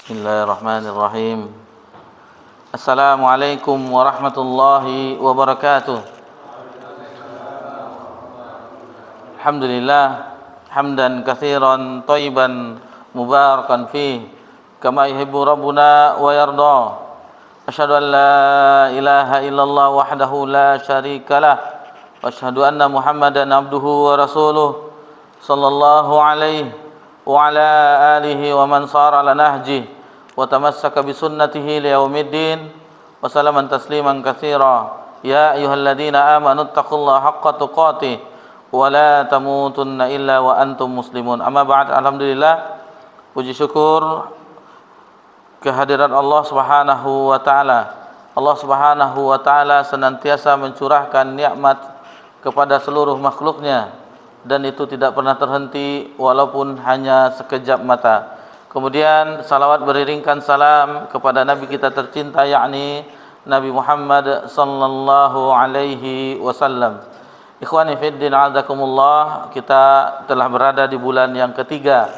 Bismillahirrahmanirrahim. Assalamualaikum warahmatullahi wabarakatuh. Alhamdulillah hamdan katsiran thayyiban mubarakan fi kama yuhibbu rabbuna wa yarda. Asyhadu an la ilaha illallah wahdahu la syarikalah wa asyhadu anna Muhammadan abduhu wa rasuluh sallallahu alaihi wa ala alihi wa man sara ala nahjihi wa tamassaka bi sunnatihi li yaumiddin wa salaman tasliman katsira. Ya ayyuhalladzina amanu taqullaha haqqa tuqatih wa la tamutunna illa wa antum muslimun. Amma ba'd. Alhamdulillah, puji syukur kehadiran Allah Subhanahu wa taala. Allah Subhanahu wa taala senantiasa mencurahkan nikmat kepada seluruh makhluknya, dan itu tidak pernah terhenti walaupun hanya sekejap mata. Kemudian salawat beriringkan salam kepada Nabi kita tercinta, yakni Nabi Muhammad sallallahu alaihi wasallam. Ikhwani fiddin, a'adzakumullah, kita telah berada di bulan yang ketiga,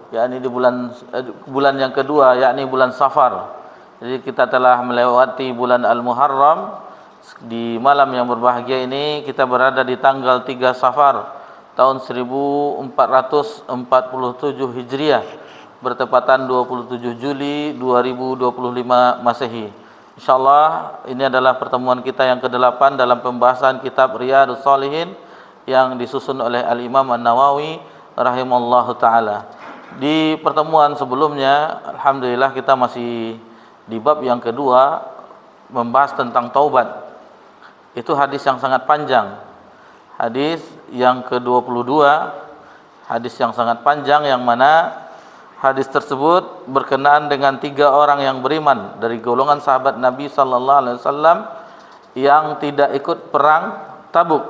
yakni di bulan yang kedua, yakni bulan Safar. Jadi kita telah melewati bulan Al-Muharram. Di malam yang berbahagia ini kita berada di tanggal 3 Safar tahun 1447 Hijriah, bertepatan 27 Juli 2025 Masehi. Insyaallah ini adalah pertemuan kita yang ke-8 dalam pembahasan kitab Riyadhus Shalihin yang disusun oleh Al-Imam An-Nawawi rahimallahu taala. Di pertemuan sebelumnya, alhamdulillah, kita masih di bab yang kedua, membahas tentang taubat. Itu hadis yang sangat panjang. Hadis yang ke-22, hadis yang sangat panjang, yang mana hadis tersebut berkenaan dengan 3 orang yang beriman dari golongan sahabat Nabi sallallahu alaihi wasallam yang tidak ikut perang Tabuk.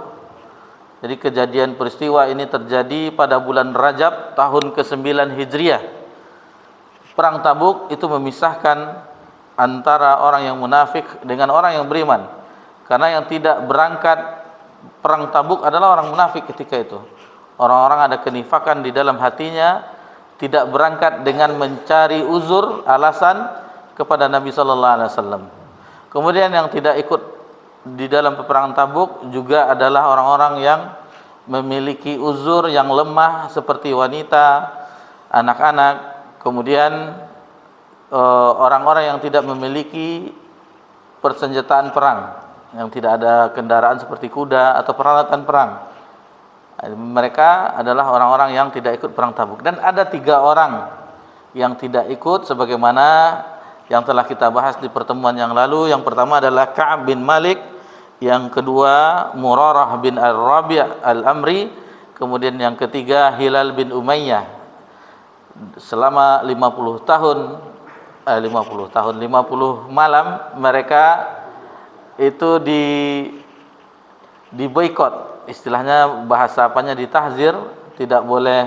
Jadi kejadian peristiwa ini terjadi pada bulan Rajab tahun ke-9 Hijriah. Perang Tabuk itu memisahkan antara orang yang munafik dengan orang yang beriman. Karena yang tidak berangkat perang Tabuk adalah orang munafik ketika itu. Orang-orang ada kenifakan di dalam hatinya, tidak berangkat dengan mencari uzur, alasan kepada Nabi sallallahu alaihi wasallam. Kemudian yang tidak ikut di dalam peperangan Tabuk juga adalah orang-orang yang memiliki uzur yang lemah, seperti wanita, anak-anak, kemudian orang-orang yang tidak memiliki persenjataan perang, yang tidak ada kendaraan seperti kuda atau peralatan perang. Mereka adalah orang-orang yang tidak ikut perang Tabuk. Dan ada 3 orang yang tidak ikut, sebagaimana yang telah kita bahas di pertemuan yang lalu. Yang pertama adalah Ka'ab bin Malik, yang kedua Murarah bin Al-Rabi' Al-Amri, kemudian yang ketiga Hilal bin Umayyah. Selama 50 malam mereka itu diboikot. Istilahnya, bahasa apanya, ditahzir, tidak boleh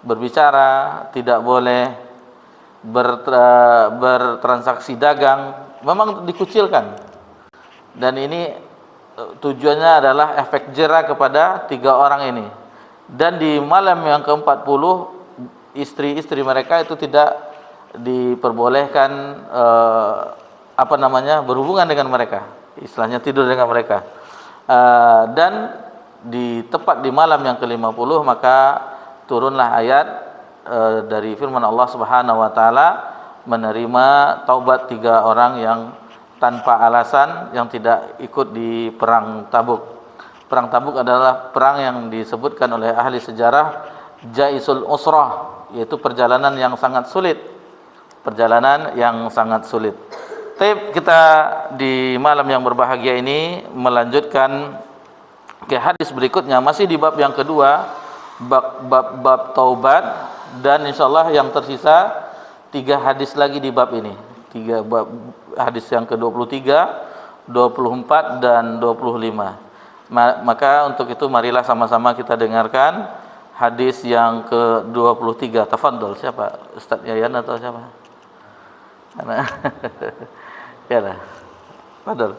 berbicara, tidak boleh bertransaksi dagang, memang dikucilkan. Dan ini tujuannya adalah efek jera kepada 3 orang ini. Dan di malam yang ke-40, istri-istri mereka itu tidak diperbolehkan berhubungan dengan mereka, istilahnya tidur dengan mereka. Dan tepat di malam yang ke-50 maka turunlah ayat dari firman Allah Subhanahu wa taala menerima taubat 3 orang yang tanpa alasan, yang tidak ikut di perang Tabuk. Perang Tabuk adalah perang yang disebutkan oleh ahli sejarah Jaisul Usrah, yaitu perjalanan yang sangat sulit. Tapi kita di malam yang berbahagia ini melanjutkan ke hadis berikutnya, masih di bab yang kedua, bab taubat, dan insyaallah yang tersisa 3 hadis lagi di bab ini. 3 bab, hadis yang ke-23, 24 dan 25. Maka untuk itu marilah sama-sama kita dengarkan hadis yang ke-23. Tafadhol, siapa? Ustaz Yayan atau siapa? Ya lah. Tafadhol.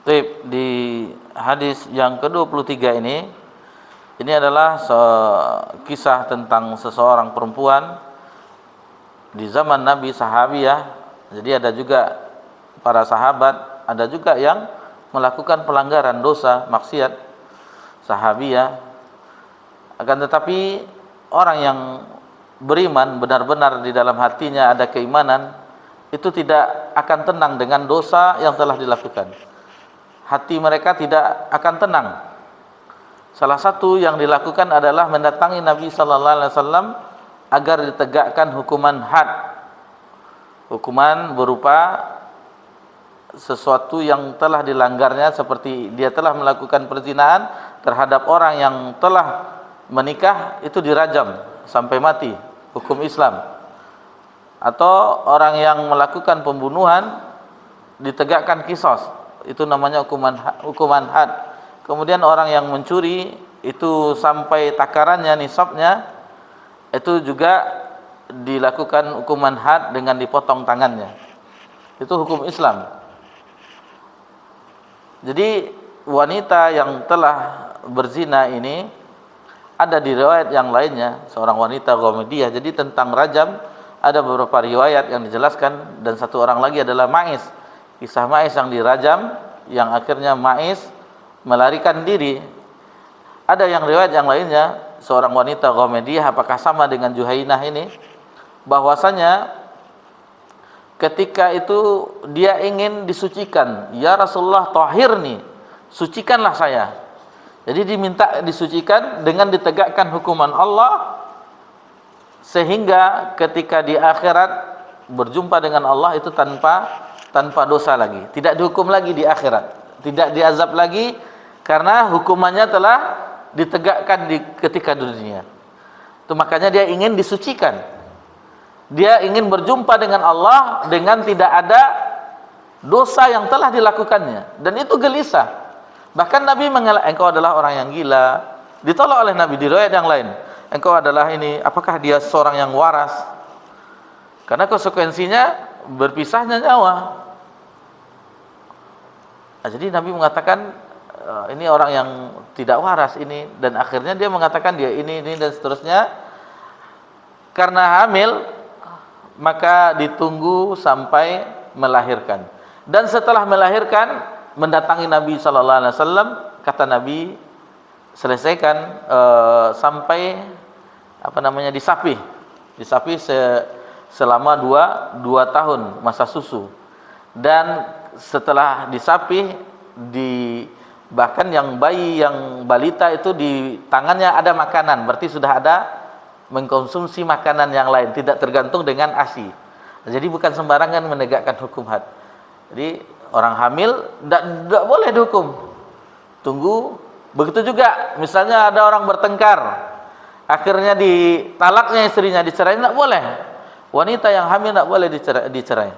Baik, di hadis yang ke-23 ini adalah kisah tentang seseorang perempuan di zaman Nabi, sahabiyah. Jadi ada juga para sahabat, ada juga yang melakukan pelanggaran dosa, maksiat, sahabiyah. Akan tetapi orang yang beriman benar-benar di dalam hatinya ada keimanan, itu tidak akan tenang dengan dosa yang telah dilakukan. Hati mereka tidak akan tenang. Salah satu yang dilakukan adalah mendatangi Nabi sallallahu alaihi wasallam agar ditegakkan hukuman had. Hukuman berupa sesuatu yang telah dilanggarnya, seperti dia telah melakukan perzinahan terhadap orang yang telah menikah, itu dirajam sampai mati, hukum Islam. Atau orang yang melakukan pembunuhan ditegakkan kisos, itu namanya hukuman had. Kemudian orang yang mencuri itu sampai takarannya, nisabnya, itu juga dilakukan hukuman had dengan dipotong tangannya. Itu hukum Islam. Jadi wanita yang telah berzina ini, ada di riwayat yang lainnya, seorang wanita Ghamidiyah. Jadi tentang rajam ada beberapa riwayat yang dijelaskan, dan satu orang lagi adalah Ma'is. Kisah Ma'is yang dirajam, yang akhirnya Ma'is melarikan diri. Ada yang riwayat yang lainnya, seorang wanita Ghamidiyah, apakah sama dengan Juhainah ini, bahwasanya ketika itu dia ingin disucikan, ya Rasulullah tahhirni, sucikanlah saya. Jadi diminta disucikan dengan ditegakkan hukuman Allah, sehingga ketika di akhirat berjumpa dengan Allah itu tanpa dosa lagi, tidak dihukum lagi di akhirat, tidak diazab lagi, karena hukumannya telah ditegakkan ketika dunia. Itu makanya dia ingin disucikan, dia ingin berjumpa dengan Allah dengan tidak ada dosa yang telah dilakukannya, dan itu gelisah. Bahkan Nabi mengelak, engkau adalah orang yang gila, Ditolak oleh Nabi di riwayat yang lain. Engkau adalah ini, apakah dia seorang yang waras? Karena konsekuensinya berpisahnya nyawa. Nah, jadi Nabi mengatakan ini orang yang tidak waras ini, dan akhirnya dia mengatakan dia ini dan seterusnya. Karena hamil, maka ditunggu sampai melahirkan. Dan setelah melahirkan, mendatangi Nabi sallallahu alaihi wasallam, kata Nabi, selesaikan sampai disapih selama 2 tahun masa susu. Dan setelah disapih, bahkan yang bayi, yang balita itu di tangannya ada makanan, berarti sudah ada mengkonsumsi makanan yang lain, tidak tergantung dengan ASI. Jadi bukan sembarangan menegakkan hukum had. Jadi orang hamil tidak boleh dihukum, tunggu. Begitu juga misalnya ada orang bertengkar, akhirnya ditalaknya istrinya, dicerai, tidak boleh. Wanita yang hamil tidak boleh dicerai,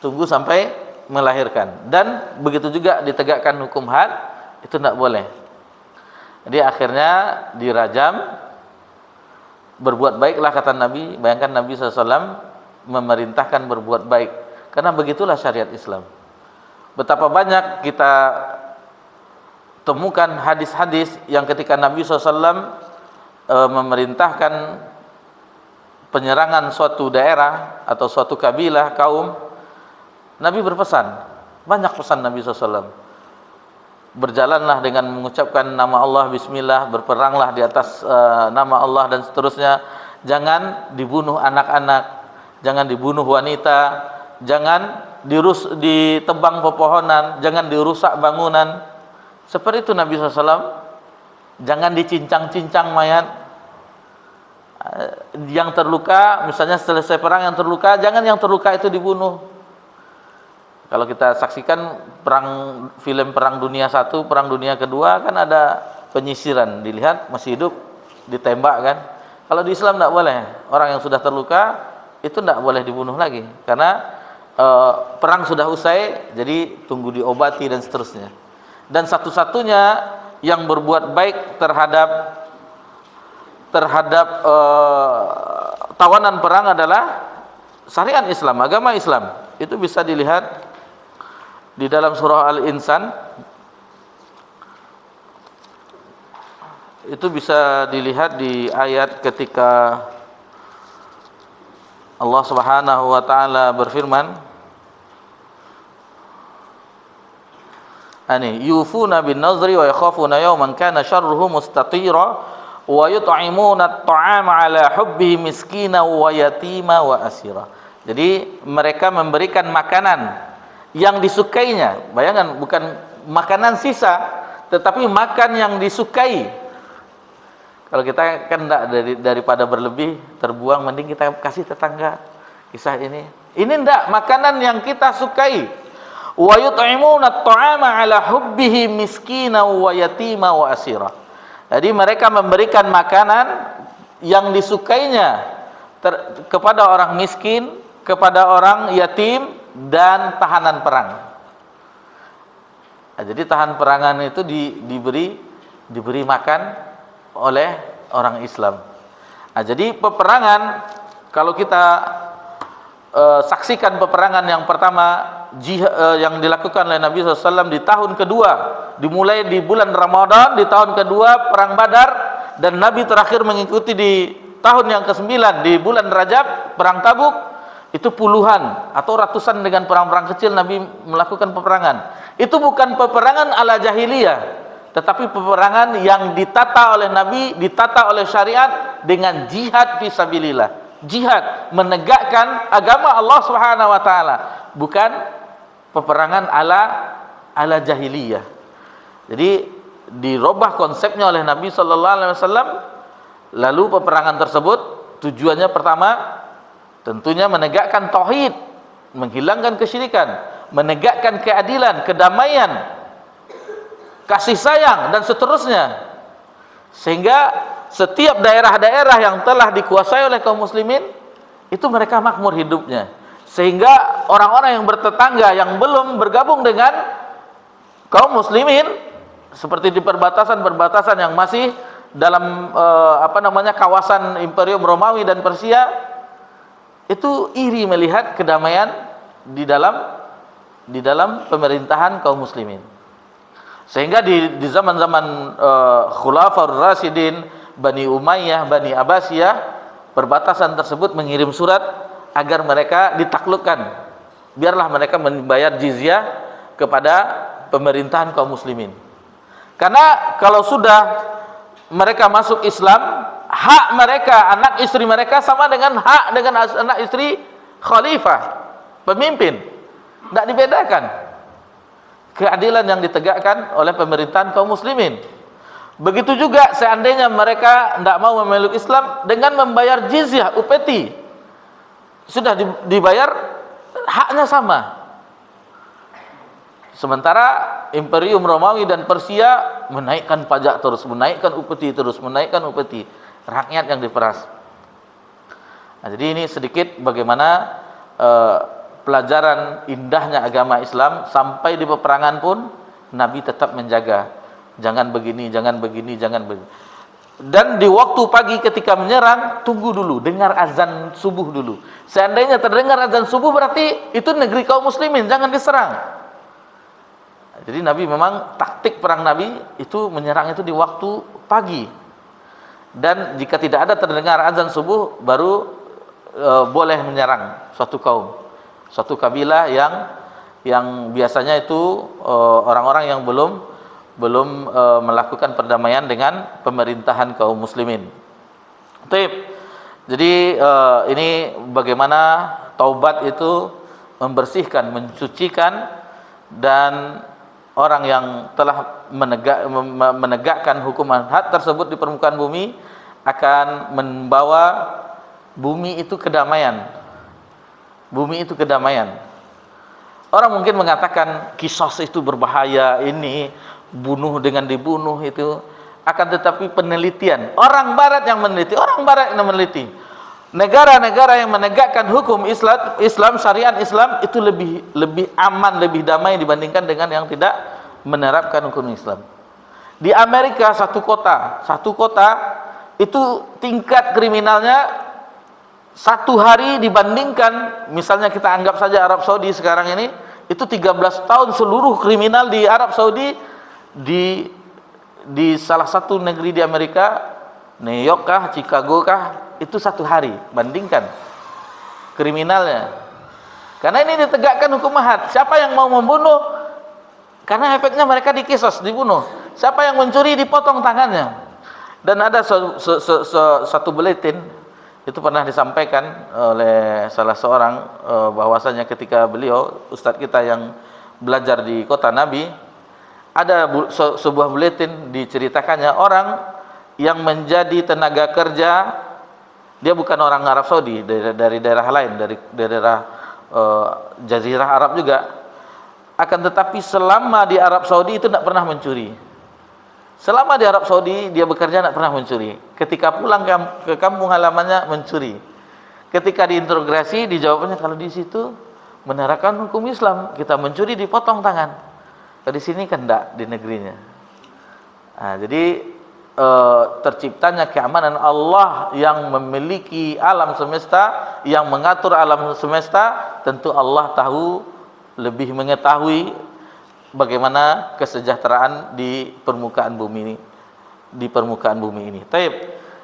tunggu sampai melahirkan. Dan begitu juga ditegakkan hukum had, itu tidak boleh. Jadi akhirnya dirajam. Berbuat baiklah kata Nabi. Bayangkan Nabi SAW memerintahkan berbuat baik, karena begitulah syariat Islam. Betapa banyak kita temukan hadis-hadis yang ketika Nabi SAW memerintahkan penyerangan suatu daerah atau suatu kabilah, kaum, Nabi berpesan, banyak pesan Nabi SAW. Berjalanlah dengan mengucapkan nama Allah, bismillah, berperanglah di atas nama Allah, dan seterusnya. Jangan dibunuh anak-anak, jangan dibunuh wanita, jangan ditebang pepohonan, jangan dirusak bangunan. Seperti itu Nabi SAW. Jangan dicincang-cincang mayat. Yang terluka, misalnya selesai perang yang terluka, jangan yang terluka itu dibunuh. Kalau kita saksikan film Perang Dunia I, Perang Dunia Kedua, kan ada penyisiran, dilihat masih hidup, ditembak kan. Kalau di Islam tidak boleh. Orang yang sudah terluka itu tidak boleh dibunuh lagi, karena perang sudah usai, jadi tunggu diobati dan seterusnya. Dan satu-satunya yang berbuat baik terhadap tawanan perang adalah syariat Islam, agama Islam. Itu bisa dilihat di dalam surah Al-Insan. Itu bisa dilihat di ayat ketika Allah Subhanahu wa taala berfirman, yufuna bin nazri wa yakhafuna yawman kana syarruhu mustatira wa yut'imuna at-ta'ama ala hubbihi miskina wa yatima wa asira. Jadi mereka memberikan makanan yang disukainya. Bayangkan, bukan makanan sisa, tetapi makan yang disukai. Kalau kita kan enggak, daripada berlebih terbuang, mending kita kasih tetangga. Kisah ini enggak, makanan yang kita sukai. Wa yut'imuna at-ta'ama ala hubbihi miskina wa yatima wa asira. Jadi mereka memberikan makanan yang disukainya kepada orang miskin, kepada orang yatim, dan tahanan perang. Nah, jadi tahan perangan itu diberi makan oleh orang Islam. Nah, jadi peperangan, kalau kita saksikan peperangan yang pertama yang dilakukan oleh Nabi SAW di tahun kedua, dimulai di bulan Ramadan, di tahun kedua perang Badar, dan Nabi terakhir mengikuti di tahun yang ke-9 di bulan Rajab, perang Tabuk. Itu puluhan atau ratusan dengan perang-perang kecil Nabi melakukan peperangan. Itu bukan peperangan ala jahiliyah, tetapi peperangan yang ditata oleh Nabi, ditata oleh syariat dengan jihad fisabilillah. Jihad menegakkan agama Allah Subhanahu wa taala, bukan peperangan ala jahiliyah. Jadi dirubah konsepnya oleh Nabi sallallahu alaihi wasallam. Lalu peperangan tersebut tujuannya pertama tentunya menegakkan tauhid, menghilangkan kesyirikan, menegakkan keadilan, kedamaian, kasih sayang, dan seterusnya. Sehingga setiap daerah-daerah yang telah dikuasai oleh kaum muslimin, itu mereka makmur hidupnya. Sehingga orang-orang yang bertetangga yang belum bergabung dengan kaum muslimin, seperti di perbatasan-perbatasan yang masih dalam kawasan Imperium Romawi dan Persia, itu iri melihat kedamaian di dalam pemerintahan kaum muslimin. Sehingga di zaman-zaman Khulafaur Rasyidin, Bani Umayyah, Bani Abbasiyah, perbatasan tersebut mengirim surat agar mereka ditaklukkan. Biarlah mereka membayar jizyah kepada pemerintahan kaum muslimin. Karena kalau sudah mereka masuk Islam, hak mereka, anak istri mereka sama dengan hak dengan anak istri khalifah, pemimpin. Tidak dibedakan. Keadilan yang ditegakkan oleh pemerintahan kaum muslimin. Begitu juga seandainya mereka tidak mau memeluk Islam, dengan membayar jizyah, upeti, sudah dibayar, haknya sama. Sementara Imperium Romawi dan Persia menaikkan pajak terus, menaikkan upeti terus, menaikkan upeti. Rakyat yang diperas. Nah, jadi ini sedikit bagaimana pelajaran indahnya agama Islam. Sampai di peperangan pun Nabi tetap menjaga, jangan begini, jangan begini, jangan begini. Dan di waktu pagi ketika menyerang, tunggu dulu, dengar azan subuh dulu. Seandainya terdengar azan subuh, berarti itu negeri kaum muslimin, jangan diserang. Jadi Nabi memang taktik perang Nabi itu menyerang itu di waktu pagi. Dan jika tidak ada terdengar azan subuh, baru boleh menyerang suatu kaum, suatu kabilah yang biasanya itu orang-orang yang belum melakukan perdamaian dengan pemerintahan kaum muslimin. Jadi ini bagaimana taubat itu membersihkan, mensucikan, dan orang yang telah menegakkan hukuman had tersebut di permukaan bumi akan membawa bumi itu kedamaian. Bumi itu kedamaian. Orang mungkin mengatakan kisos itu berbahaya, ini bunuh dengan dibunuh itu. Akan tetapi penelitian, orang barat yang meneliti, negara-negara yang menegakkan hukum Islam, syariat Islam itu lebih aman, lebih damai dibandingkan dengan yang tidak menerapkan hukum Islam. Di Amerika satu kota itu tingkat kriminalnya satu hari dibandingkan, misalnya kita anggap saja Arab Saudi sekarang ini, itu 13 tahun seluruh kriminal di Arab Saudi, di salah satu negeri di Amerika, New York kah, Chicago kah, itu satu hari, bandingkan kriminalnya. Karena ini ditegakkan hukum had. Siapa yang mau membunuh, karena efeknya mereka dikisos, dibunuh. Siapa yang mencuri, dipotong tangannya. Dan ada satu buletin, itu pernah disampaikan oleh salah seorang, bahwasanya ketika beliau, ustadz kita yang belajar di kota Nabi, ada sebuah buletin diceritakannya orang yang menjadi tenaga kerja. Dia bukan orang Arab Saudi, dari daerah lain, dari daerah Jazirah Arab juga. Akan tetapi selama di Arab Saudi itu tidak pernah mencuri. Selama di Arab Saudi dia bekerja tidak pernah mencuri. Ketika pulang ke kampung halamannya mencuri. Ketika diinterogasi dijawabnya, kalau di situ menerapkan hukum Islam, kita mencuri dipotong tangan. Kalau di sini kan tidak, di negerinya. Nah, jadi terciptanya keamanan Allah yang memiliki alam semesta, yang mengatur alam semesta. Tentu Allah lebih mengetahui bagaimana kesejahteraan di permukaan bumi ini. Taib.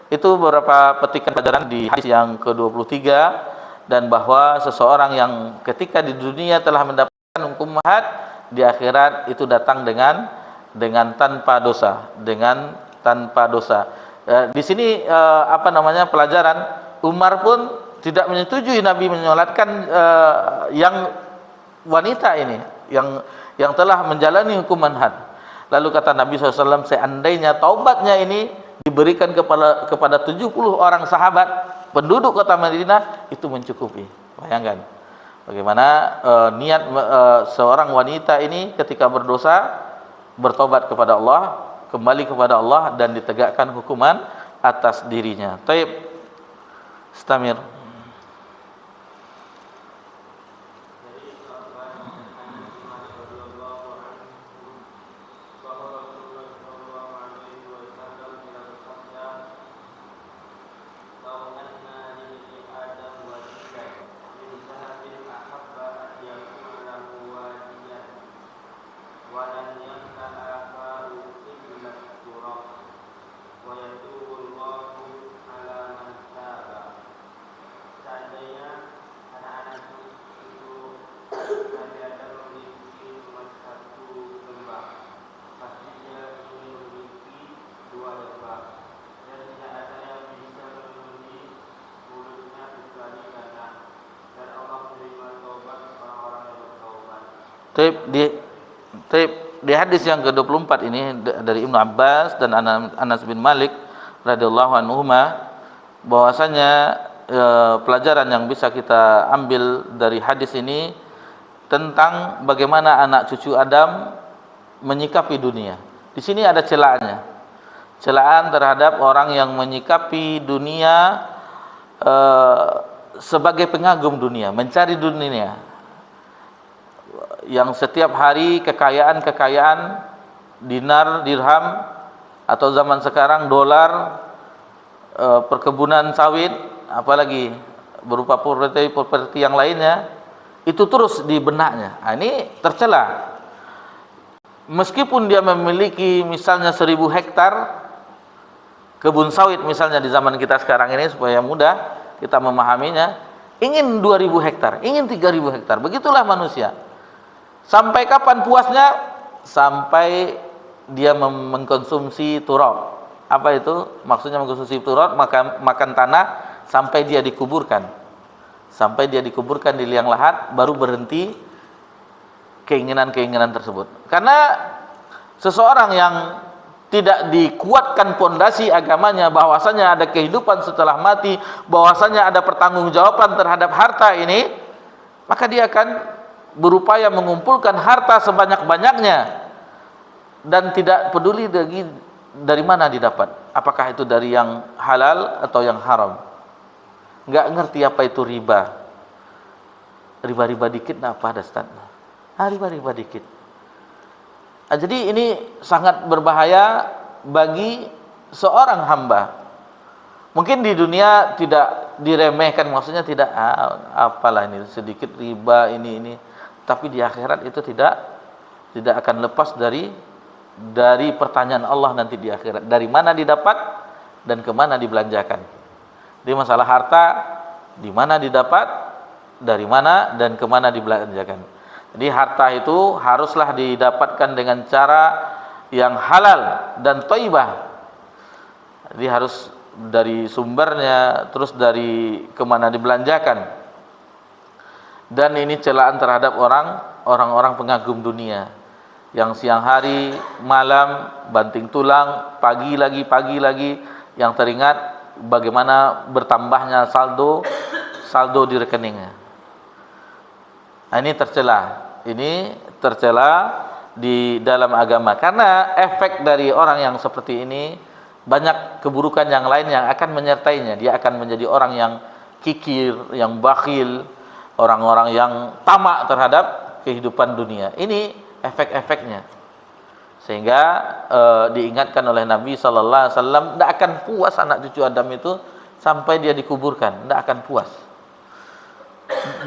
Itu beberapa petikan pelajaran di hadis yang ke-23, dan bahwa seseorang yang ketika di dunia telah mendapatkan hukum had, di akhirat itu datang dengan tanpa dosa, Di sini pelajaran, Umar pun tidak menyetujui Nabi menyolatkan yang wanita ini, yang telah menjalani hukuman had. Lalu kata Nabi SAW, seandainya taubatnya ini diberikan kepada 70 orang sahabat penduduk kota Madinah, itu mencukupi. Bayangkan bagaimana niat seorang wanita ini ketika berdosa, bertobat kepada Allah, kembali kepada Allah, dan ditegakkan hukuman atas dirinya. Taib. Istamir. Taib di hadis yang ke-24 ini dari Ibnu Abbas dan Anas bin Malik radhiyallahu anhuma, bahwasanya pelajaran yang bisa kita ambil dari hadis ini tentang bagaimana anak cucu Adam menyikapi dunia. Di sini ada celaannya. Celaan terhadap orang yang menyikapi dunia sebagai pengagum dunia, mencari dunia, yang setiap hari kekayaan dinar, dirham, atau zaman sekarang dolar, perkebunan sawit, apalagi berupa properti yang lainnya, itu terus di benaknya. Nah, ini tercela. Meskipun dia memiliki misalnya 1000 hektar kebun sawit misalnya di zaman kita sekarang ini, supaya mudah kita memahaminya, ingin 2000 hektar, ingin 3000 hektar, begitulah manusia. Sampai kapan puasnya? Sampai dia mengkonsumsi turab. Apa itu? Maksudnya mengkonsumsi turab, makan tanah sampai dia dikuburkan. Sampai dia dikuburkan di liang lahat, baru berhenti keinginan-keinginan tersebut. Karena seseorang yang tidak dikuatkan pondasi agamanya, bahwasanya ada kehidupan setelah mati, bahwasanya ada pertanggungjawaban terhadap harta ini, maka dia akan berupaya mengumpulkan harta sebanyak-banyaknya dan tidak peduli lagi dari mana didapat, apakah itu dari yang halal atau yang haram. Nggak ngerti apa itu riba. Riba-riba dikit nah apa ada Ustaz? Riba-riba dikit. Jadi ini sangat berbahaya bagi seorang hamba. Mungkin di dunia tidak diremehkan, maksudnya tidak apalah ini sedikit riba ini. Tapi di akhirat itu tidak akan lepas dari pertanyaan Allah nanti di akhirat. Dari mana didapat dan kemana dibelanjakan. Di masalah harta, di mana didapat, dari mana dan kemana dibelanjakan. Jadi harta itu haruslah didapatkan dengan cara yang halal dan thayyibah. Jadi harus dari sumbernya, terus dari kemana dibelanjakan. Dan ini celaan terhadap orang-orang pengagum dunia yang siang hari, malam banting tulang, pagi lagi, yang teringat bagaimana bertambahnya saldo di rekeningnya. Nah, ini tercela di dalam agama, karena efek dari orang yang seperti ini, banyak keburukan yang lain yang akan menyertainya. Dia akan menjadi orang yang kikir, yang bakhil, orang-orang yang tamak terhadap kehidupan dunia. Ini efek-efeknya. Sehingga diingatkan oleh Nabi sallallahu alaihi wasallam, tidak akan puas anak cucu Adam itu sampai dia dikuburkan, tidak akan puas.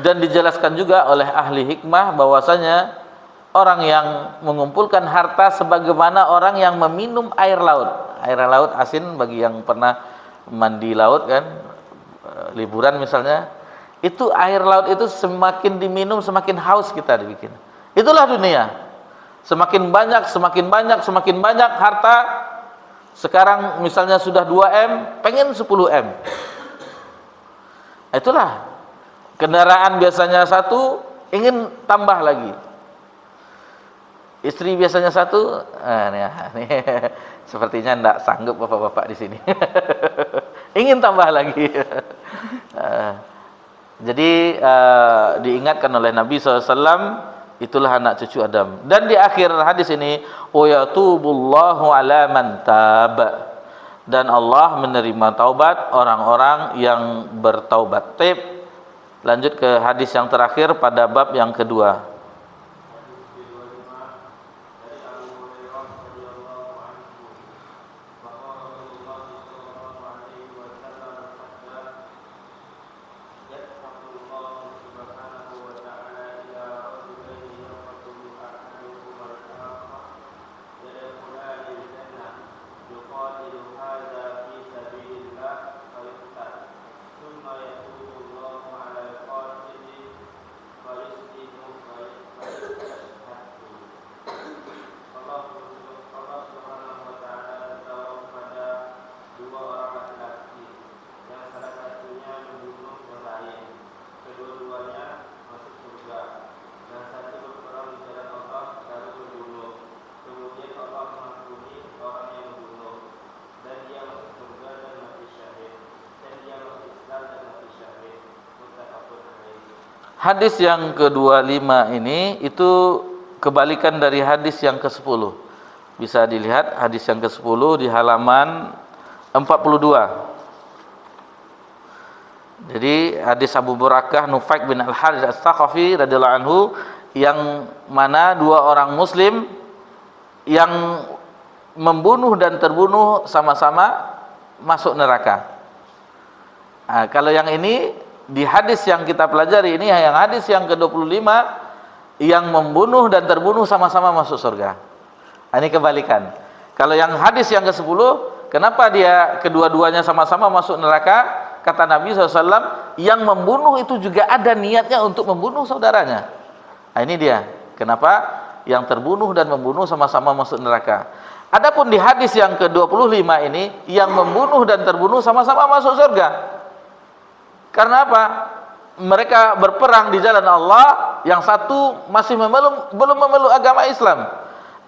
Dan dijelaskan juga oleh ahli hikmah bahwasanya orang yang mengumpulkan harta sebagaimana orang yang meminum air laut. Air laut asin, bagi yang pernah mandi laut kan, liburan misalnya, itu air laut itu semakin diminum semakin haus kita dibikin. Itulah dunia. Semakin banyak harta. Sekarang misalnya sudah 2M, pengen 10M. Itulah. Kendaraan biasanya 1, ingin tambah lagi. Istri biasanya 1, nih, sepertinya tidak sanggup bapak-bapak di sini. Ingin tambah lagi. Jadi diingatkan oleh Nabi SAW, itulah anak cucu Adam. Dan di akhir hadis ini, وَيَتُوبُ عَلَى مَنْ تَابَ, dan Allah menerima taubat orang-orang yang bertaubat. Lanjut ke hadis yang terakhir pada bab yang kedua. Hadis yang ke-25 ini itu kebalikan dari hadis yang ke-10. Bisa dilihat hadis yang ke-10 di halaman 42. Jadi hadis Abu Burakah Nufaik bin Al-Harith As-Saqafi radhiyallahu anhu, yang mana dua orang muslim yang membunuh dan terbunuh sama-sama masuk neraka. Nah, kalau yang ini di hadis yang kita pelajari ini, yang hadis yang ke-25, yang membunuh dan terbunuh sama-sama masuk surga. Nah, ini kebalikan. Kalau yang hadis yang ke-10, kenapa dia kedua-duanya sama-sama masuk neraka? Kata Nabi SAW, yang membunuh itu juga ada niatnya untuk membunuh saudaranya. Nah, ini dia kenapa yang terbunuh dan membunuh sama-sama masuk neraka. Adapun di hadis yang ke-25 ini, yang membunuh dan terbunuh sama-sama masuk surga. Karena apa? Mereka berperang di jalan Allah, yang satu masih belum memeluk agama Islam.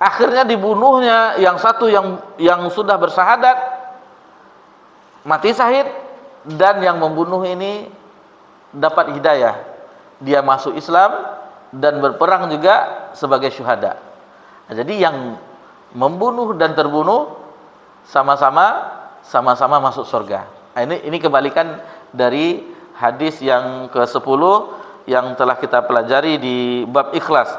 Akhirnya dibunuhnya yang satu yang sudah bersahadat, mati syahid, dan yang membunuh ini dapat hidayah. Dia masuk Islam dan berperang juga sebagai syuhada. Nah, jadi yang membunuh dan terbunuh sama-sama masuk surga. Nah, ini kebalikan dari hadis yang ke-10 yang telah kita pelajari di bab ikhlas,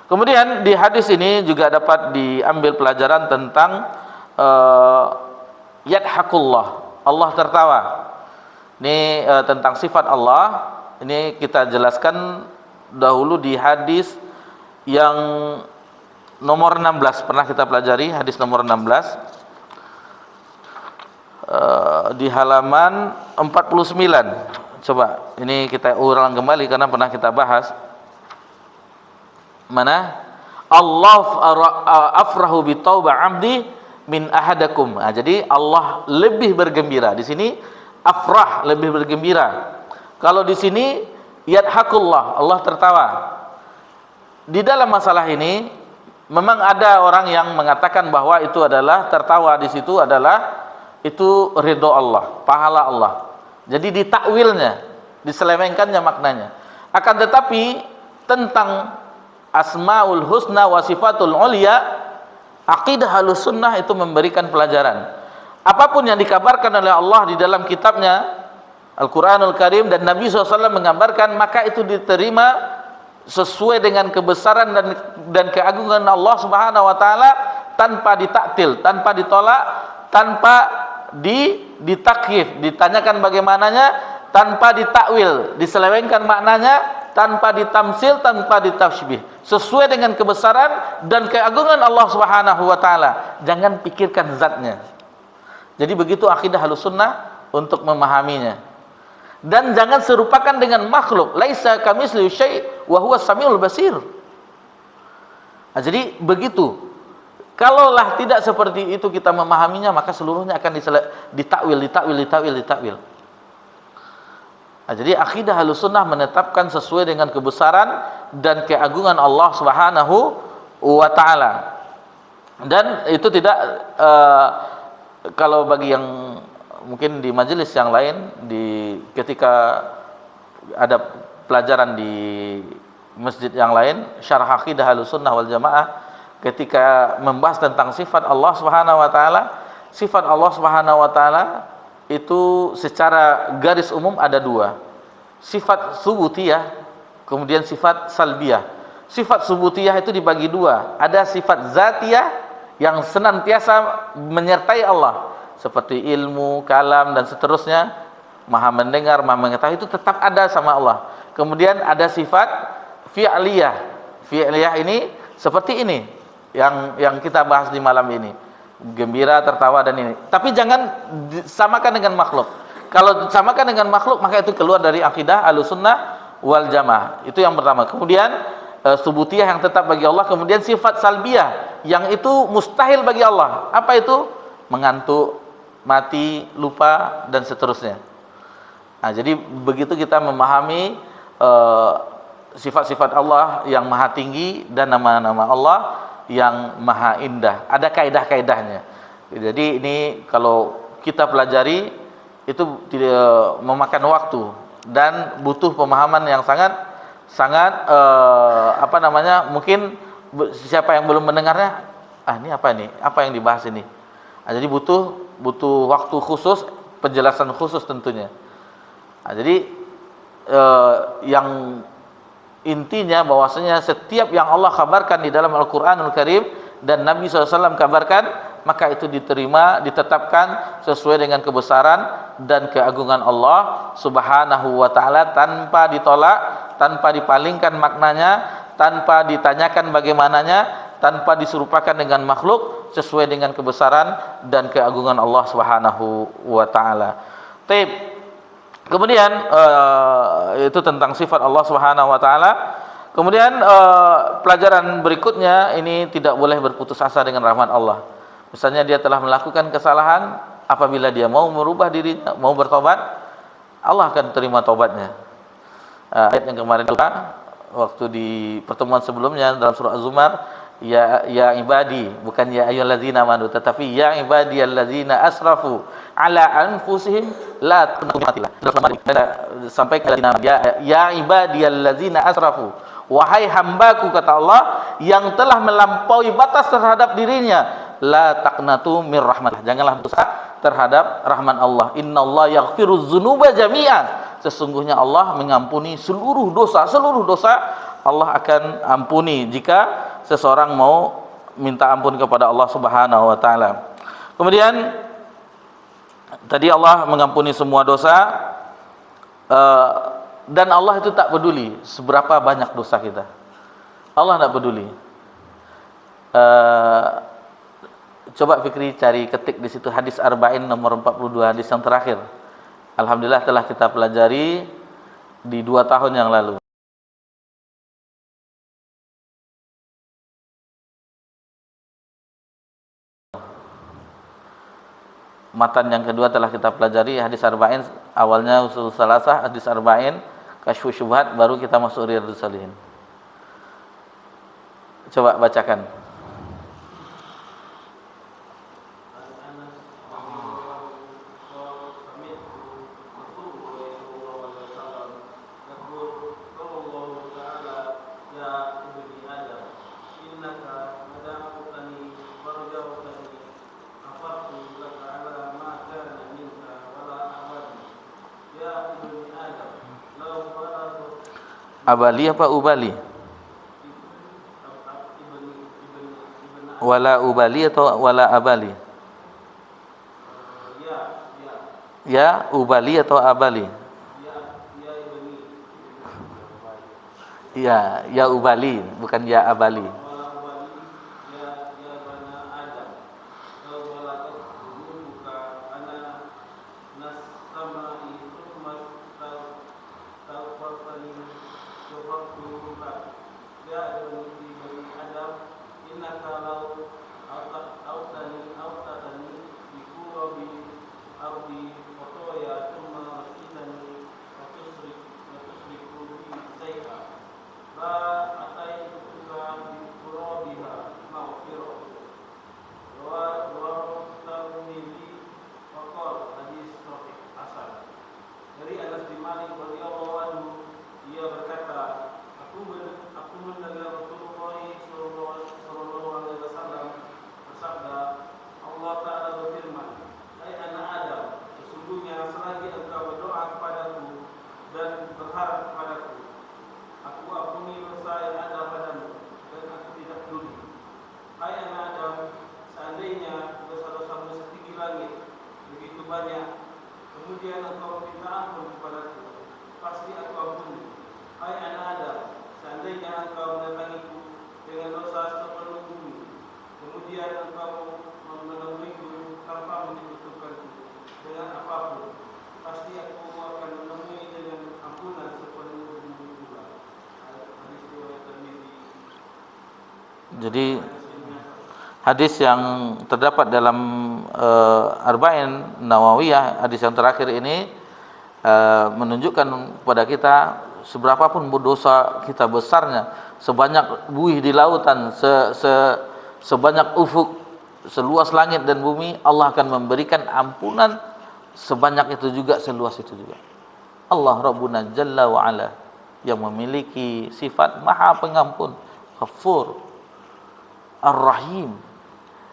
Kemudian di hadis ini juga dapat diambil pelajaran tentang yadhakullah, Allah tertawa. Ini tentang sifat Allah. Ini kita jelaskan dahulu di hadis yang nomor 16, pernah kita pelajari hadis nomor 16 di halaman 49. Coba ini kita ulang kembali karena pernah kita bahas. Mana? Allah afrahu bi taubah 'abdi min ahadakum. Nah, jadi Allah lebih bergembira. Di sini afrah, lebih bergembira. Kalau di sini yadhakullah, Allah tertawa. Di dalam masalah ini memang ada orang yang mengatakan bahwa itu adalah tertawa di situ adalah itu ridho Allah, pahala Allah. Jadi ditakwilnya, diselewengkannya maknanya. Akan tetapi tentang Asmaul Husna wa Sifatul Ulia, Aqidah Ahlussunnah itu memberikan pelajaran. Apapun yang dikabarkan oleh Allah di dalam kitabnya Al-Quranul Karim dan Nabi SAW mengabarkan, maka itu diterima sesuai dengan kebesaran dan keagungan Allah Subhanahu wa taala, tanpa ditaktil, tanpa ditolak, tanpa ditakyif, ditanyakan bagaimananya, tanpa ditakwil, diselewengkan maknanya, tanpa ditamsil, tanpa ditashbih, sesuai dengan kebesaran dan keagungan Allah Subhanahu wa taala. Jangan pikirkan zatnya. Jadi begitu akidah Ahlussunnah untuk memahaminya. Dan jangan serupakan dengan makhluk. Laisa kamitslihi syai' wa huwas samiul basir. Nah, jadi begitu. Kalaulah tidak seperti itu kita memahaminya, maka seluruhnya akan ditakwil. Nah, jadi akidah Ahlussunnah menetapkan sesuai dengan kebesaran dan keagungan Allah Subhanahu wa taala. Dan itu tidak kalau bagi yang mungkin di majelis yang lain, ketika ada pelajaran di masjid yang lain, syarah akidah Ahlussunnah wal Jamaah, ketika membahas tentang sifat Allah Subhanahu wa taala, sifat Allah Subhanahu wa taala itu secara garis umum ada dua. Sifat subutiyah, kemudian sifat salbiyah. Sifat subutiyah itu dibagi dua. Ada sifat zatiyah yang senantiasa menyertai Allah, seperti ilmu, kalam, dan seterusnya, maha mendengar, maha mengetahui, itu tetap ada sama Allah. Kemudian ada sifat fi'liyah. Fi'liyah ini seperti ini yang kita bahas di malam ini, gembira, tertawa, dan ini. Tapi jangan samakan dengan makhluk. Kalau samakan dengan makhluk, maka itu keluar dari akidah Ahlussunnah wal Jamaah. Itu yang pertama. Kemudian subutiyah yang tetap bagi Allah. Kemudian sifat salbiyah yang itu mustahil bagi Allah. Apa itu? Mengantuk, mati, lupa, dan seterusnya. Nah, jadi begitu kita memahami sifat-sifat Allah yang maha tinggi dan nama-nama Allah yang maha indah. Ada kaidah-kaidahnya. Jadi ini kalau kita pelajari itu tidak memakan waktu. dan butuh pemahaman yang sangat mungkin siapa yang belum mendengarnya, ini apa yang dibahas ini. Jadi butuh waktu khusus, penjelasan khusus tentunya. Jadi yang intinya bahwasanya setiap yang Allah kabarkan di dalam Al-Qur'anul Karim dan Nabi SAW kabarkan, maka itu diterima, ditetapkan sesuai dengan kebesaran dan keagungan Allah Subhanahu wa taala, tanpa ditolak, tanpa dipalingkan maknanya, tanpa ditanyakan bagaimananya, tanpa diserupakan dengan makhluk, sesuai dengan kebesaran dan keagungan Allah Subhanahu wa taala. Kemudian itu tentang sifat Allah Subhanahu wa taala. Kemudian pelajaran berikutnya, ini tidak boleh berputus asa dengan rahmat Allah. Misalnya dia telah melakukan kesalahan, apabila dia mau merubah dirinya, mau bertobat, Allah akan terima tobatnya. Ayat yang kemarin juga, waktu di pertemuan sebelumnya dalam surah Az-Zumar, ya ibadi, bukan ya ayyuhallazina amanu, tetapi ya ibadiyallazina asrafu ala anfusihim la taqnatu sampai ke ya ibadiyallazina asrafu, wahai hambaku, kata Allah, yang telah melampaui batas terhadap dirinya, la taqnatu mir rahmatillah, janganlah putus asa terhadap rahmat Allah. Innallaha yaghfiruz dzunuba jami'an, sesungguhnya Allah mengampuni seluruh dosa Allah akan ampuni jika seseorang mau minta ampun kepada Allah Subhanahu wa taala. Kemudian tadi Allah mengampuni semua dosa, dan Allah itu tak peduli seberapa banyak dosa kita. Allah tak peduli. Coba Fikri cari, ketik di situ hadis Arba'in nomor 42, hadis yang terakhir. Alhamdulillah telah kita pelajari di 2 tahun yang lalu. Matan yang kedua telah kita pelajari, hadis Arba'in, awalnya usul salasah, hadis Arba'in, kasyfu syubhat, baru kita masuk Riyadhus Shalihin. Coba bacakan. Abali apa ubali? Wala ubali atau wala abali? Ya ubali atau abali? Ya ubali, bukan ya abali. Jadi hadis yang terdapat dalam Arba'in Nawawiyah, hadis yang terakhir ini menunjukkan kepada kita, seberapapun dosa kita besarnya, sebanyak buih di lautan, sebanyak ufuk, seluas langit dan bumi, Allah akan memberikan ampunan sebanyak itu juga, seluas itu juga. Allah Rabbuna Jalla wa Ala yang memiliki sifat Maha Pengampun, Ghafur, Ar-Rahim.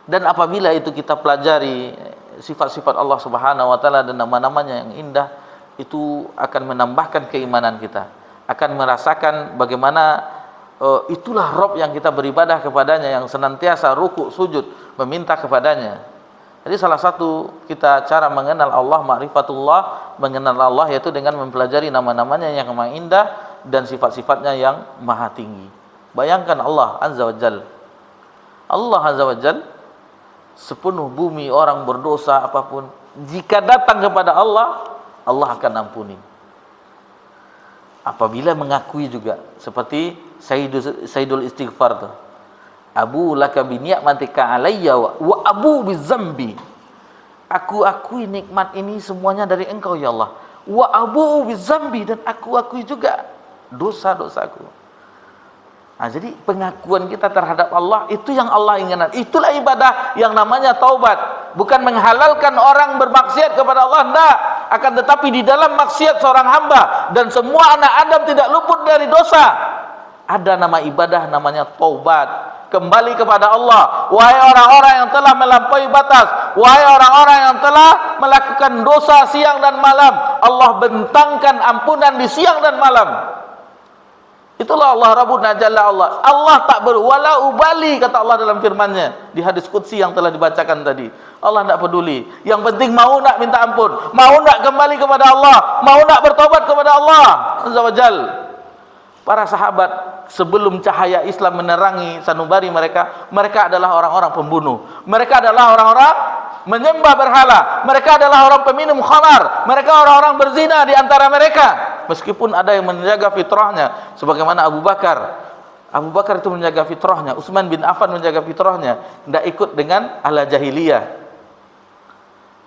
Dan apabila itu kita pelajari sifat-sifat Allah Subhanahu wa taala dan nama-namanya yang indah, itu akan menambahkan keimanan kita, akan merasakan bagaimana itulah Rabb yang kita beribadah kepadanya, yang senantiasa ruku sujud meminta kepadanya. Jadi salah satu kita cara mengenal Allah, ma'rifatullah, mengenal Allah, yaitu dengan mempelajari nama-namanya yang maha indah dan sifat-sifatnya yang maha tinggi. Bayangkan Allah Azza wa Jal, Allah Azza wa Jal, sepenuh bumi orang berdosa apapun, jika datang kepada Allah, Allah akan ampuni. Apabila mengakui juga, seperti Sayyidul Istighfar tuh, Abu laka bi ni'matika alayya wa abu bizambi. Aku akui nikmat ini semuanya dari Engkau ya Allah. Wa abu bizambi, dan aku akui juga dosa-dosaku. Nah, jadi pengakuan kita terhadap Allah itu yang Allah inginkan. Itulah ibadah yang namanya taubat. Bukan menghalalkan orang bermaksiat kepada Allah, enggak. Akan tetapi di dalam maksiat seorang hamba dan semua anak Adam tidak luput dari dosa, ada nama ibadah namanya taubat. Kembali kepada Allah. Wahai orang-orang yang telah melampaui batas, wahai orang-orang yang telah melakukan dosa siang dan malam, Allah bentangkan ampunan di siang dan malam. Itulah Allah Rabbuna Jalla Allah. Allah tak wala ubali, kata Allah dalam firman-Nya di hadis qudsi yang telah dibacakan tadi. Allah tidak peduli. Yang penting mau nak minta ampun, mau nak kembali kepada Allah, mau nak bertobat kepada Allah Azza wa Jal. Para sahabat sebelum cahaya Islam menerangi sanubari mereka, mereka adalah orang-orang pembunuh, mereka adalah orang-orang menyembah berhala, mereka adalah orang peminum khamar, mereka orang-orang berzina di antara mereka. Meskipun ada yang menjaga fitrahnya, sebagaimana Abu Bakar itu menjaga fitrahnya, Utsman bin Affan menjaga fitrahnya, tidak ikut dengan ala jahiliyah.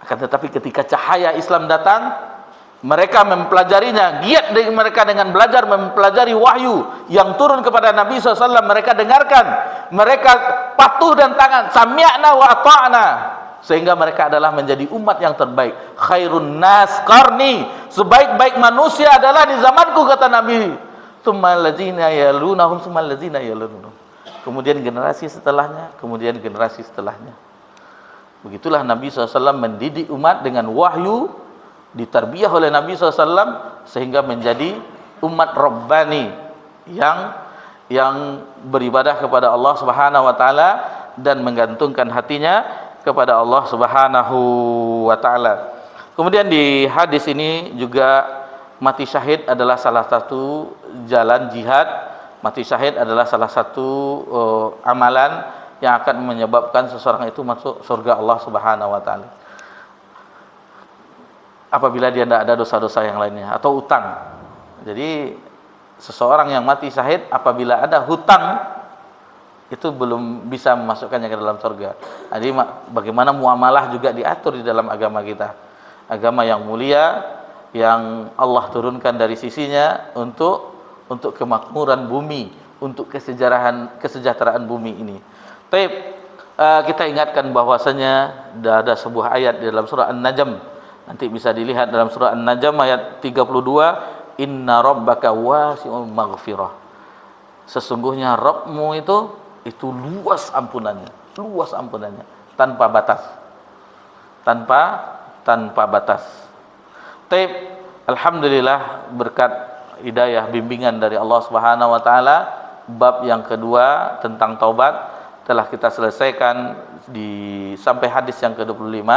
Akan tetapi ketika cahaya Islam datang, mereka mempelajarinya, giat mereka dengan belajar mempelajari wahyu yang turun kepada Nabi SAW. Mereka dengarkan, mereka patuh dan taat, sami'na wa ata'na, sehingga mereka adalah menjadi umat yang terbaik. Khairun nas qarni, sebaik-baik manusia adalah di zamanku, kata Nabi. Tsummal ladzina yalunahum, tsummal ladzina yalunahum. Kemudian generasi setelahnya, kemudian generasi setelahnya. Begitulah Nabi SAW mendidik umat dengan wahyu, ditarbiyah oleh Nabi SAW sehingga menjadi umat Rabbani yang beribadah kepada Allah Subhanahu wa taala dan menggantungkan hatinya kepada Allah Subhanahu wa taala. Kemudian di hadis ini juga mati syahid adalah salah satu jalan jihad. Mati syahid adalah salah satu amalan yang akan menyebabkan seseorang itu masuk surga Allah Subhanahu wa taala. Apabila dia tidak ada dosa-dosa yang lainnya atau utang. Jadi seseorang yang mati syahid apabila ada hutang, itu belum bisa memasukkannya ke dalam surga. Jadi bagaimana muamalah juga diatur di dalam agama kita. Agama yang mulia, yang Allah turunkan dari sisinya untuk kemakmuran bumi, untuk kesejahteraan bumi ini. Tapi kita ingatkan bahwasanya ada sebuah ayat di dalam surah An-Najm. Nanti bisa dilihat dalam surah An-Najm ayat 32, Inna rabbaka wasi'ul maghfirah. Sesungguhnya Rabbmu itu luas ampunannya, tanpa batas. Tanpa batas. Tapi alhamdulillah berkat hidayah bimbingan dari Allah Subhanahu wa taala, bab yang kedua tentang taubat telah kita selesaikan sampai hadis yang ke-25.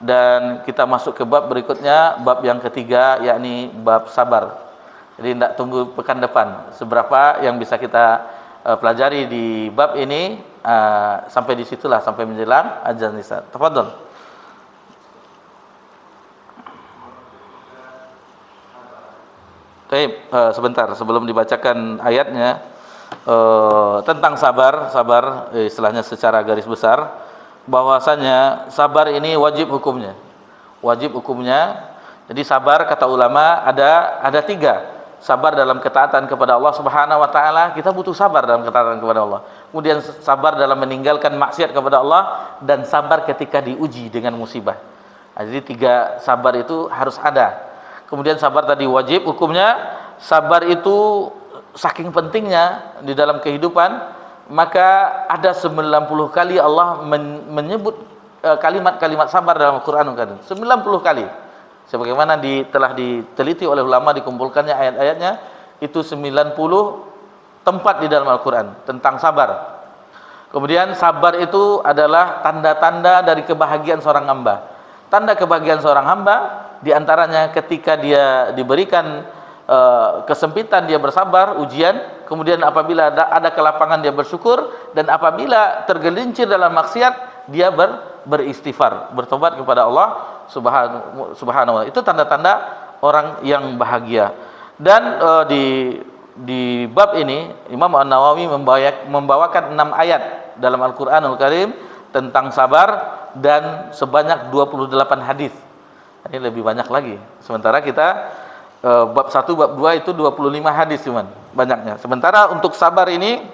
Dan kita masuk ke bab berikutnya, bab yang ketiga, yakni bab sabar. Jadi tidak tunggu pekan depan seberapa yang bisa kita pelajari di bab ini, sampai di situlah, sampai menjelang azan isya. Tafadhol. Baik, sebentar sebelum dibacakan ayatnya, tentang sabar, istilahnya secara garis besar, bahwasanya sabar ini wajib hukumnya. Jadi sabar, kata ulama, ada tiga. Sabar dalam ketaatan kepada Allah Subhanahu wa taala, kita butuh sabar dalam ketaatan kepada Allah. Kemudian sabar dalam meninggalkan maksiat kepada Allah, dan sabar ketika diuji dengan musibah. Jadi tiga sabar itu harus ada. Kemudian sabar tadi wajib hukumnya. Sabar itu saking pentingnya di dalam kehidupan, maka ada 90 kali Allah menyebut kalimat-kalimat sabar dalam Al-Qur'an Karim. 90 kali. Sebagaimana telah diteliti oleh ulama, dikumpulkannya ayat-ayatnya itu 90 tempat di dalam Al-Qur'an tentang sabar. Kemudian sabar itu adalah tanda-tanda dari kebahagiaan seorang hamba. Tanda kebahagiaan seorang hamba diantaranya ketika dia diberikan kesempitan dia bersabar, ujian, kemudian apabila ada kelapangan dia bersyukur, dan apabila tergelincir dalam maksiat dia beristighfar, bertobat kepada Allah Subhanahu wa ta'ala. Itu tanda-tanda orang yang bahagia. Dan di bab ini Imam An-Nawawi membawakan 6 ayat dalam Al-Qur'anul Karim tentang sabar dan sebanyak 28 hadis. Ini lebih banyak lagi. Sementara kita bab 1, bab 2 itu 25 hadis cuman banyaknya. Sementara untuk sabar ini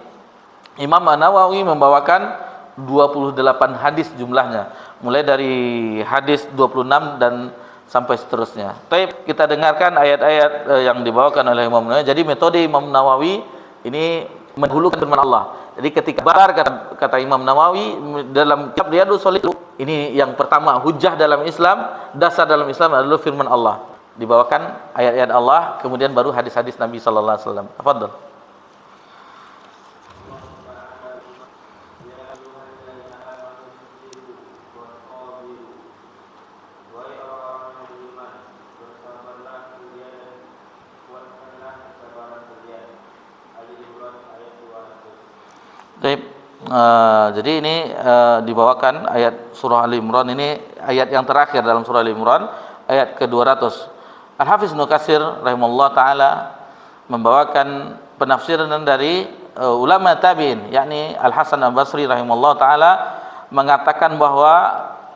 Imam An-Nawawi membawakan 28 hadis jumlahnya, mulai dari hadis 26 dan sampai seterusnya. Baik, kita dengarkan ayat-ayat yang dibawakan oleh Imam Nawawi. Jadi metode Imam Nawawi ini mendahulukan firman Allah. Jadi ketika sabar, kata Imam Nawawi dalam kitab Riyadhus Shalihin, ini yang pertama, hujjah dalam Islam, dasar dalam Islam adalah firman Allah. Dibawakan ayat-ayat Allah, kemudian baru hadis-hadis Nabi sallallahu alaihi wasallam. Tafadhol. Baik, jadi ini dibawakan ayat surah Ali Imran, ini ayat yang terakhir dalam surah Ali Imran, ayat ke-200. Al-Hafiz Ibnu Katsir rahimahullah taala membawakan penafsiran dari ulama tabi'in, yakni Al-Hasan Al-Basri rahimahullah taala mengatakan bahwa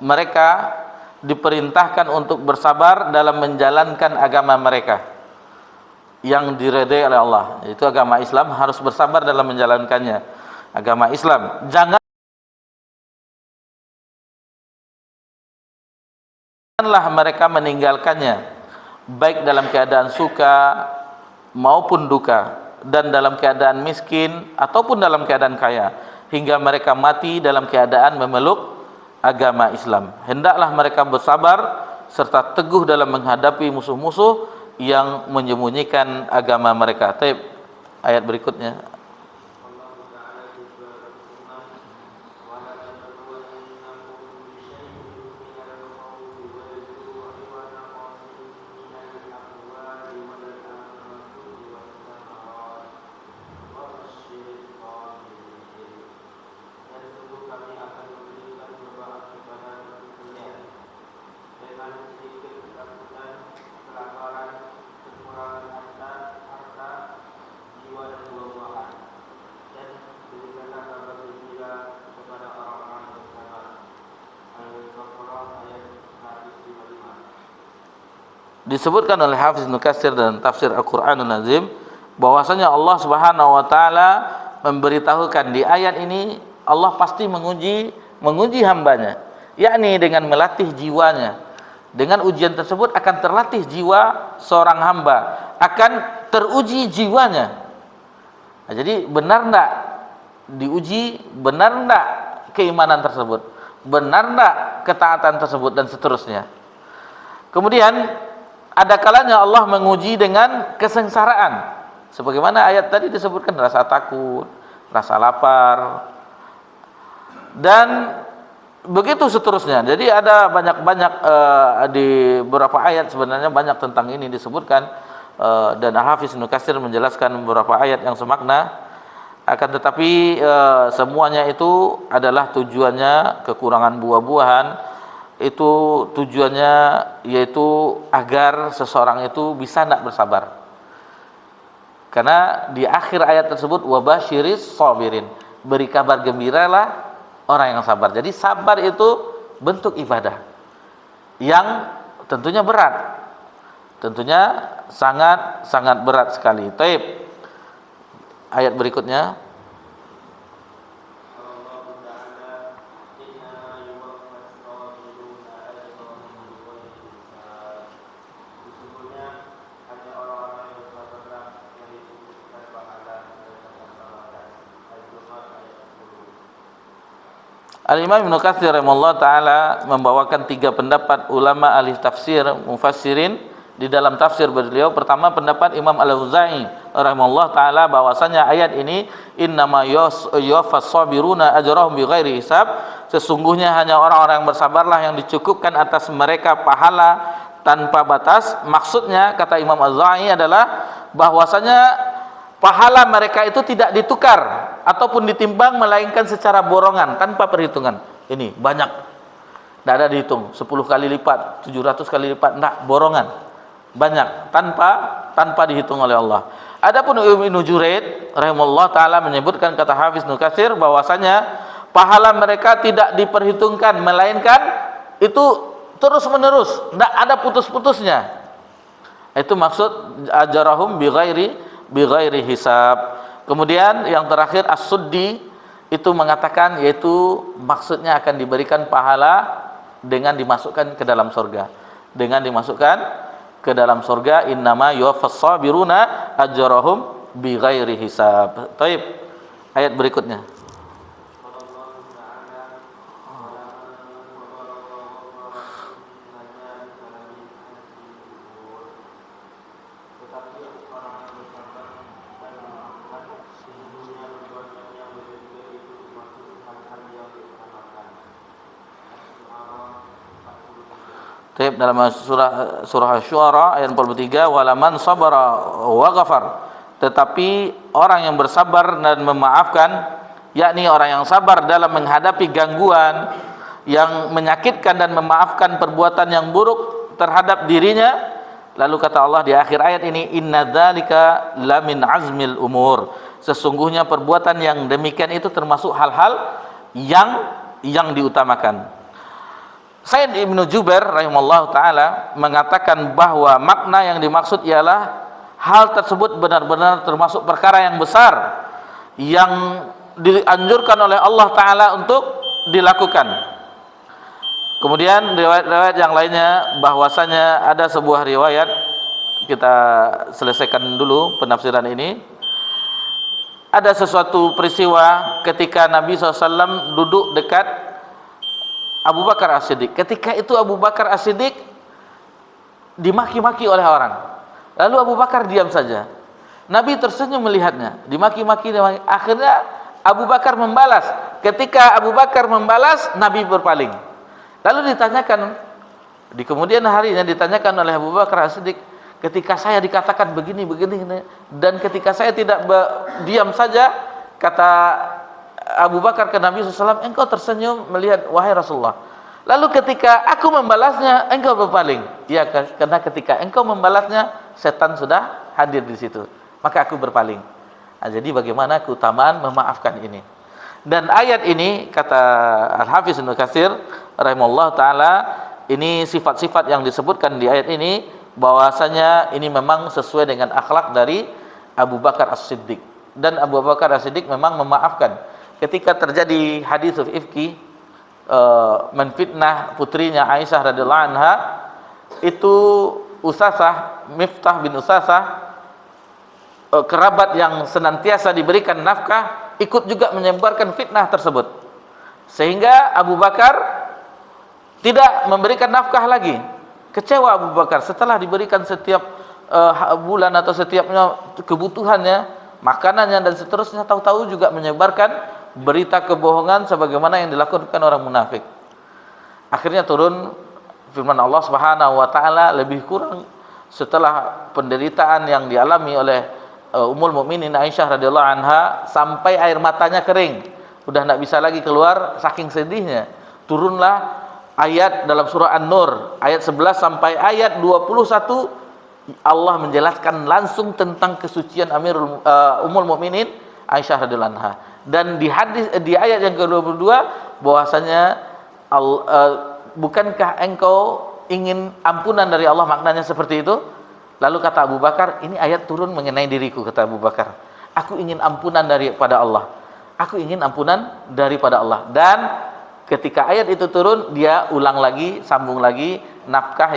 mereka diperintahkan untuk bersabar dalam menjalankan agama mereka yang diridai oleh Allah. Itu agama Islam, harus bersabar dalam menjalankannya. Agama Islam, janganlah mereka meninggalkannya baik dalam keadaan suka maupun duka, dan dalam keadaan miskin ataupun dalam keadaan kaya, hingga mereka mati dalam keadaan memeluk agama Islam. Hendaklah mereka bersabar serta teguh dalam menghadapi musuh-musuh yang menyembunyikan agama mereka. Taib, ayat berikutnya. Disebutkan oleh Hafiz Ibnu Katsir dan tafsir Al-Qur'anul Azim bahwasanya Allah Subhanahu wa taala memberitahukan di ayat ini Allah pasti menguji hambanya, yakni dengan melatih jiwanya. Dengan ujian tersebut akan terlatih jiwa seorang hamba, akan teruji jiwanya. Nah, jadi benar enggak diuji, benar enggak keimanan tersebut, benar enggak ketaatan tersebut, dan seterusnya. Kemudian ada kalanya Allah menguji dengan kesengsaraan, sebagaimana ayat tadi disebutkan, rasa takut, rasa lapar, dan begitu seterusnya. Jadi ada banyak di beberapa ayat sebenarnya banyak tentang ini disebutkan, dan Al-Hafiz Ibnu Katsir menjelaskan beberapa ayat yang semakna. Akan tetapi semuanya itu adalah tujuannya kekurangan buah-buahan. Itu tujuannya yaitu agar seseorang itu bisa tidak bersabar. Karena di akhir ayat tersebut wabasyiris sabirin, beri kabar gembiralah orang yang sabar. Jadi sabar itu bentuk ibadah yang tentunya berat, tentunya sangat berat sekali. Taib, ayat berikutnya. Al-Imam Ibnu Katsir rahimahullah taala membawakan 3 pendapat ulama ahli tafsir mufassirin di dalam tafsir beliau. Pertama, pendapat Imam Al-Auza'i rahimahullah taala bahwasanya ayat ini innama yuwaffas sabiruna ajrahum bighairi hisab, sesungguhnya hanya orang-orang yang bersabarlah yang dicukupkan atas mereka pahala tanpa batas. Maksudnya kata Imam Al-Auza'i adalah bahwasanya pahala mereka itu tidak ditukar ataupun ditimbang melainkan secara borongan tanpa perhitungan. Ini banyak, tidak ada dihitung 10 kali lipat, 700 kali lipat, tidak, borongan banyak tanpa dihitung oleh Allah. Adapun Ibnu Juraid rahimahullah taala menyebutkan, kata Hafiz Ibnu Katsir, bahwasanya pahala mereka tidak diperhitungkan melainkan itu terus menerus, tidak ada putus-putusnya. Itu maksud ajarahum bighairi hisab. Kemudian yang terakhir As-Suddi itu mengatakan, yaitu maksudnya akan diberikan pahala dengan dimasukkan ke dalam surga. Dengan dimasukkan ke dalam surga, innama yuwaffas sabiruna ajrahum bighairi hisab. Baik. Ayat berikutnya. Dalam surah Asy-Syu'ara ayat 43, walaman sabara wa ghafar, tetapi orang yang bersabar dan memaafkan, yakni orang yang sabar dalam menghadapi gangguan yang menyakitkan dan memaafkan perbuatan yang buruk terhadap dirinya. Lalu kata Allah di akhir ayat ini, inna dzalika lamin azmil umur, sesungguhnya perbuatan yang demikian itu termasuk hal-hal yang diutamakan. Said Ibnu Jubair rahimahullah taala mengatakan bahwa makna yang dimaksud ialah hal tersebut benar-benar termasuk perkara yang besar yang dianjurkan oleh Allah taala untuk dilakukan. Kemudian riwayat-riwayat yang lainnya bahwasanya ada sebuah riwayat, kita selesaikan dulu penafsiran ini. Ada sesuatu peristiwa ketika Nabi SAW duduk dekat Abu Bakar As-Siddiq. Ketika itu Abu Bakar As-Siddiq dimaki-maki oleh orang. Lalu Abu Bakar diam saja. Nabi tersenyum melihatnya, dimaki-maki. Akhirnya Abu Bakar membalas. Ketika Abu Bakar membalas, Nabi berpaling. Lalu ditanyakan, di kemudian harinya ditanyakan oleh Abu Bakar As-Siddiq, ketika saya dikatakan begini, dan ketika saya tidak diam saja, kata Abu Bakar ke Nabi SAW, engkau tersenyum melihat wahai Rasulullah. Lalu ketika aku membalasnya, engkau berpaling. Ya, karena ketika engkau membalasnya, setan sudah hadir di situ, maka aku berpaling. Nah, jadi bagaimana keutamaan memaafkan ini. Dan ayat ini, kata Al-Hafiz Ibnu Katsir rahimahullah taala, ini sifat-sifat yang disebutkan di ayat ini, bahwasanya ini memang sesuai dengan akhlak dari Abu Bakar As-Siddiq. Dan Abu Bakar As-Siddiq memang memaafkan. Ketika terjadi hadis ifki, menfitnah putrinya Aisyah radhiyallahu anha, itu Usasah, Miftah bin Usasah, kerabat yang senantiasa diberikan nafkah, ikut juga menyebarkan fitnah tersebut, sehingga Abu Bakar tidak memberikan nafkah lagi. Kecewa Abu Bakar setelah diberikan setiap bulan atau setiapnya kebutuhannya, makanannya dan seterusnya, tahu-tahu juga menyebarkan berita kebohongan sebagaimana yang dilakukan orang munafik. Akhirnya turun firman Allah Subhanahu wa taala lebih kurang setelah penderitaan yang dialami oleh Ummul Mukminin Aisyah radhiyallahu anha sampai air matanya kering, udah tidak bisa lagi keluar saking sedihnya. Turunlah ayat dalam surah An-Nur ayat 11 sampai ayat 21, Allah menjelaskan langsung tentang kesucian Ummul Mukminin Aisyah radhiyallahu anha. Dan di ayat yang ke-22 bahwasanya bukankah engkau ingin ampunan dari Allah, maknanya seperti itu. Lalu kata Abu Bakar, ini ayat turun mengenai diriku, kata Abu Bakar. Aku ingin ampunan daripada Allah. Aku ingin ampunan daripada Allah. Dan ketika ayat itu turun, dia ulang lagi, sambung lagi nafkah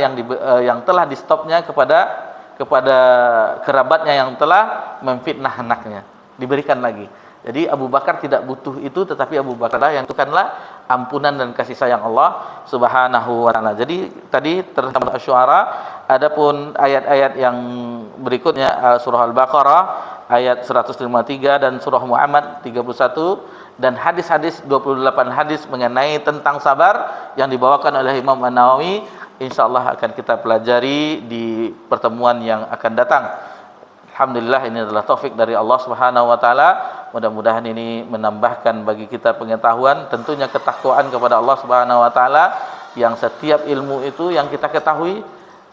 yang telah di stopnya kepada kerabatnya yang telah memfitnah anaknya, diberikan lagi. Jadi Abu Bakar tidak butuh itu, tetapi Abu Bakar yang tentukanlah ampunan dan kasih sayang Allah Subhanahu wa taala. Jadi tadi terhadap Asy-Syu'ara, adapun ayat-ayat yang berikutnya surah Al-Baqarah ayat 153 dan surah Muhammad 31 dan hadis-hadis 28 hadis mengenai tentang sabar yang dibawakan oleh Imam An-Nawawi, insyaallah akan kita pelajari di pertemuan yang akan datang. Alhamdulillah, ini adalah taufik dari Allah Subhanahu wa taala. Mudah-mudahan ini menambahkan bagi kita pengetahuan, tentunya ketakwaan kepada Allah Subhanahu wa taala, yang setiap ilmu itu yang kita ketahui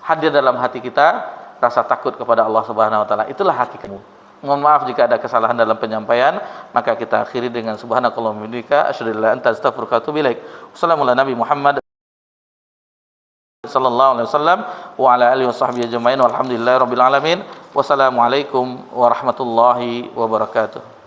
hadir dalam hati kita, rasa takut kepada Allah Subhanahu wa taala. Itulah hakikatmu. Mohon maaf jika ada kesalahan dalam penyampaian, maka kita akhiri dengan subhanakallahumma wa bihamdika asyhadu an la ilaha illa anta astaghfiruka wa atubu ilaik. Wassalamualaikum Muhammad sallallahu alaihi wasallam wa ala alihi washabbihi ajmain walhamdulillahirabbil alamin. Wassalamualaikum warahmatullahi wabarakatuh.